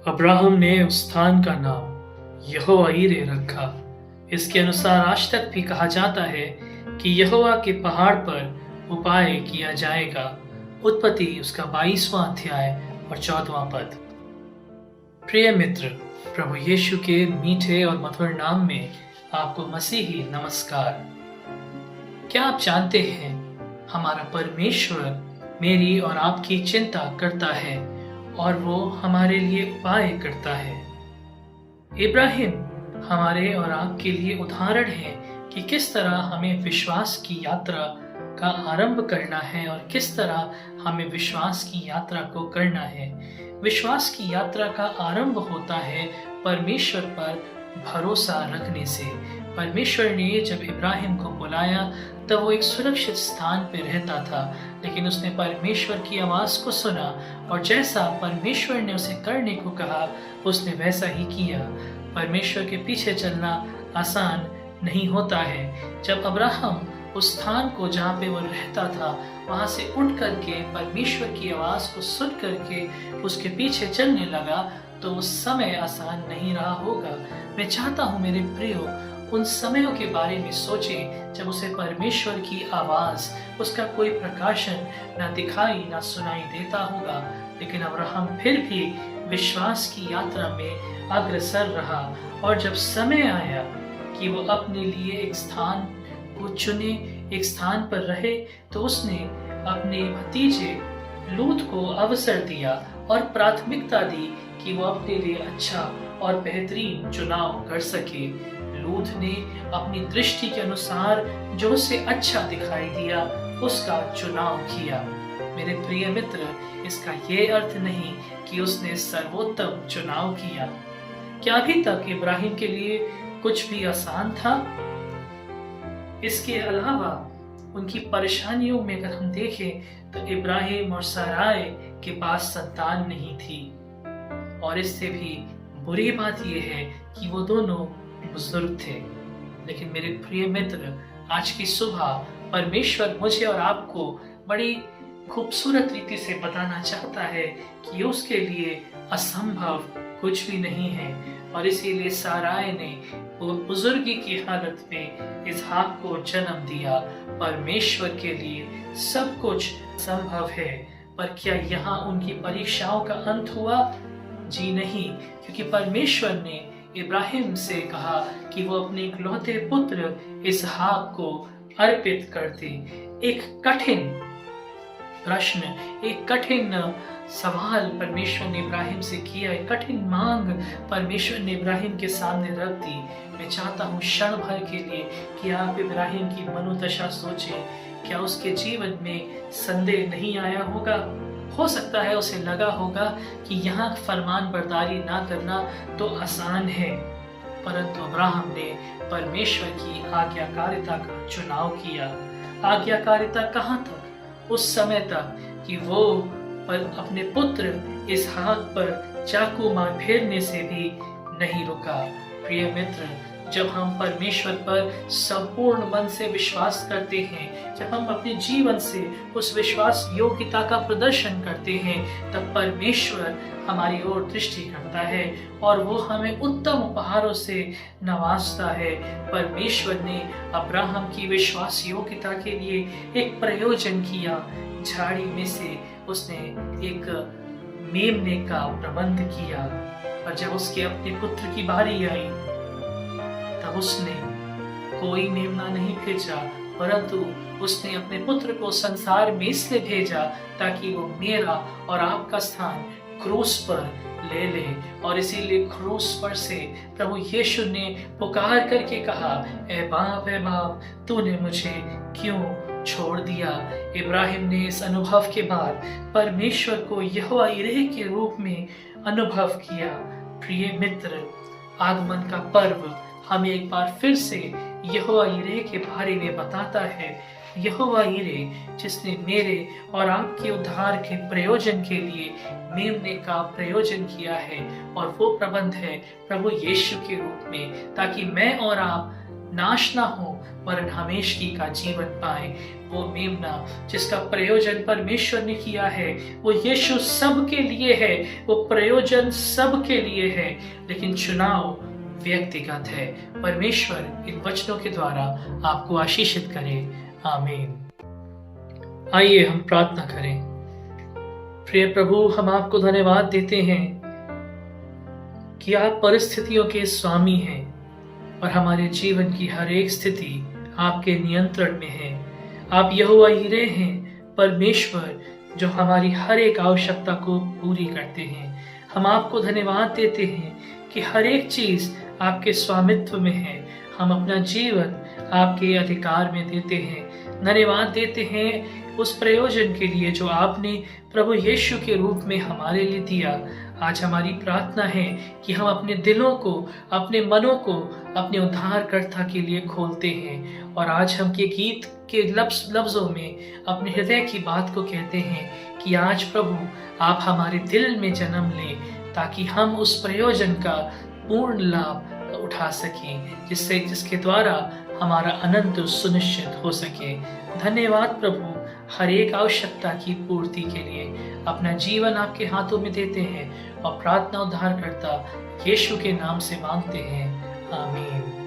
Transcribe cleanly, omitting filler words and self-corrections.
Abraham ने उस स्थान का नाम यहोवा यीरे रखा। इसके अनुसार आज तक भी कहा जाता है कि यहोवा के पहाड़ पर उपाय किया जाएगा। उत्पत्ति उसका 22वां अध्याय और 14वां पद। प्रिय मित्र, प्रभु यीशु के मीठे और मधुर नाम में आपको मसीही नमस्कार। क्या आप जानते हैं, हमारा परमेश्वर मेरी और आपकी चिंता करता है और वो हमारे लिए उपाय करता है। इब्राहिम हमारे और आपके लिए उदाहरण है कि किस तरह हमें विश्वास की यात्रा का आरंभ करना है और किस तरह हमें विश्वास की यात्रा को करना है। विश्वास की यात्रा का आरंभ होता है परमेश्वर पर भरोसा रखने से। परमेश्वर ने जब इब्राहिम को बुलाया तब वो एक सुरक्षित स्थान पर रहता था, लेकिन उसने परमेश्वर की आवाज को सुना और जैसा परमेश्वर ने उसे करने को कहा उसने वैसा ही किया। परमेश्वर के पीछे चलना आसान नहीं होता है। जब अब्राहम उस स्थान को जहाँ पे वो रहता था वहां से उठ करके परमेश्वर की आवाज को सुन करके उसके पीछे चलने लगा तो उस समय आसान नहीं रहा होगा। मैं चाहता हूँ मेरे प्रियो, उन समयों के बारे में सोचें जब उसे परमेश्वर की आवाज, उसका कोई प्रकाशन ना दिखाई ना सुनाई देता होगा, लेकिन अब्राहम फिर भी विश्वास की यात्रा में अग्रसर रहा। और जब समय आया कि वो अपने लिए एक स्थान को चुने, एक स्थान पर रहे, तो उसने अपने भतीजे लूत को अवसर दिया और प्राथमिकता दी कि वो अपने लिए अच्छा और बेहतरीन चुनाव कर सके। लूत ने अपनी दृष्टि के अनुसार जो उसे अच्छा दिखाई दिया उसका चुनाव किया। मेरे प्रिय मित्र, इसका ये अर्थ नहीं कि उसने सर्वोत्तम चुनाव किया। क्या अभी तक इब्राहिम के लिए कुछ भी आसान था? इसके अलावा उनकी परेशानियों में अगर हम देखें तो इब्राहिम और साराय के पास संतान नहीं थी, और इससे भी बुरी बात यह है कि वो दोनों बुजुर्ग थे। लेकिन मेरे प्रिय मित्र, आज की सुबह परमेश्वर मुझे और आपको बड़ी खूबसूरत रीति से बताना चाहता है कि उसके लिए असंभव कुछ भी नहीं है। और इसीलिए साराय ने वो बुजुर्गी की हालत में इसहाक को जन्म दिया। परमेश्वर के लिए सब कुछ संभव है। पर क्या यहाँ उनकी परीक्षाओं का अंत हुआ? जी नहीं, क्योंकि परमेश्वर ने इब्राहिम से कहा कि वो अपने इकलौते पुत्र इसहाक को अर्पित कर दे। एक कठिन प्रश्न, एक कठिन सवाल परमेश्वर ने इब्राहिम से किया, एक कठिन मांग परमेश्वर ने इब्राहिम के सामने रख दी। मैं चाहता हूँ क्षण भर के लिए कि आप इब्राहिम की मनोदशा सोचें। क्या उसके जीवन में संदेह नहीं आया होगा? हो सकता है उसे लगा होगा कि यहाँ फरमान बरदारी ना करना तो आसान है, परंतु अब्राहम ने परमेश्वर की आज्ञाकारिता का चुनाव किया। आज्ञाकारिता कहाँ तक? उस समय तक कि वो अपने पुत्र इसहाक पर चाकू मार फेरने से भी नहीं रुका। प्रिय मित्र, जब हम परमेश्वर पर संपूर्ण मन से विश्वास करते हैं, जब हम अपने जीवन से उस विश्वास योग्यता का प्रदर्शन करते हैं, तब परमेश्वर हमारी ओर दृष्टि करता है और वो हमें उत्तम उपहारों से नवाजता है। परमेश्वर ने अब्राहम की विश्वास योग्यता के लिए एक प्रयोजन किया। झाड़ी में से उसने एक मेमने का प्रबंध किया, और जब उसके अपने पुत्र की बारी आई तब उसने कोई मेमना नहीं भेजा, परंतु उसने अपने पुत्र को संसार में इसलिए भेजा ताकि वो मेरा और आपका स्थान क्रूस पर ले ले। और इसीलिए क्रूस पर से प्रभु यीशु ने पुकार करके कहा, ए बाप तूने मुझे क्यों छोड़ दिया? इब्राहिम ने इस अनुभव के बाद परमेश्वर को यहोवा यीरे के रूप में अनुभव किया। प्रिय मित्र, आगमन का पर्व हमें एक बार फिर से यहोवा यीरे के बारे में बताता है। यहोवा यीरे जिसने मेरे और आपके उद्धार के प्रयोजन के लिए मेमने का प्रयोजन किया है, और वो प्रबंध है प्रभु यीशु के रूप में, ताकि मैं और आप नाश ना हो वरन हमेशगी का जीवन पाए। वो मेमना जिसका प्रयोजन परमेश्वर ने किया है, वो यीशु सबके लिए है, वो प्रयोजन सबके लिए है, लेकिन चुनाव व्यक्तिगत है। परमेश्वर इन वचनों के द्वारा आपको आशीषित करे। आमीन। आइए हम प्रार्थना करें। प्रिय प्रभु, हम आपको धन्यवाद देते हैं कि आप परिस्थितियों के स्वामी हैं और हमारे जीवन की हर एक स्थिति आपके नियंत्रण में है। आप यहोवा यीरे हैं, परमेश्वर जो हमारी हर एक आवश्यकता को पूरी करते हैं। हम आपको धन्यवाद देते हैं कि हर एक चीज आपके स्वामित्व में है। हम अपना जीवन आपके अधिकार में देते हैं। धन्यवाद देते हैं उस प्रयोजन के लिए जो आपने प्रभु यीशु के रूप में हमारे लिए दिया। आज हमारी प्रार्थना है कि हम अपने दिलों को, अपने मनों को अपने उद्धारकर्ता के लिए खोलते हैं और आज हम के गीत के लफ्जों में अपने हृदय की बात को कहते हैं कि आज प्रभु आप हमारे दिल में जन्म लें ताकि हम उस प्रयोजन का पूर्ण लाभ उठा सकें, जिसके द्वारा हमारा अनंत सुनिश्चित हो सके। धन्यवाद प्रभु हर एक आवश्यकता की पूर्ति के लिए। अपना जीवन आपके हाथों में देते हैं और प्रार्थना उद्धारकर्ता यीशु के नाम से मांगते हैं। आमीन।